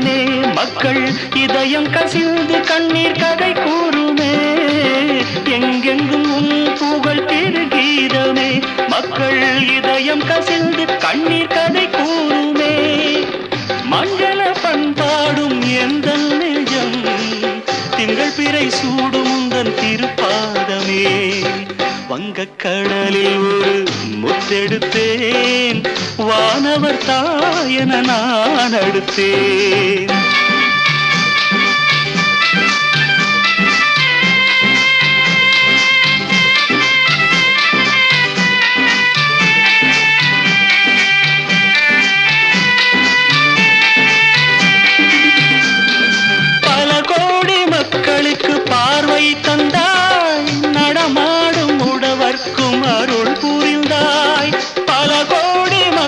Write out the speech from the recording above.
கீதமே மக்கள் இதயம் கசிந்து கண்ணீர் கதை கூறுமே எங்கெங்கும் உன் புகழ் திரு கீதமே மக்கள் இதயம் கசிந்து கண்ணீர் கதை கூறுமே மங்கள பண்பாடும் எந்த நெஞ்சம் திங்கள் பிறை சூடும் உந்தன் திருப்பாதமே வங்கக்கடலில் ஒரு முத்தெடுத்தேன் வானவர் தாயன நான் அடுத்தேன்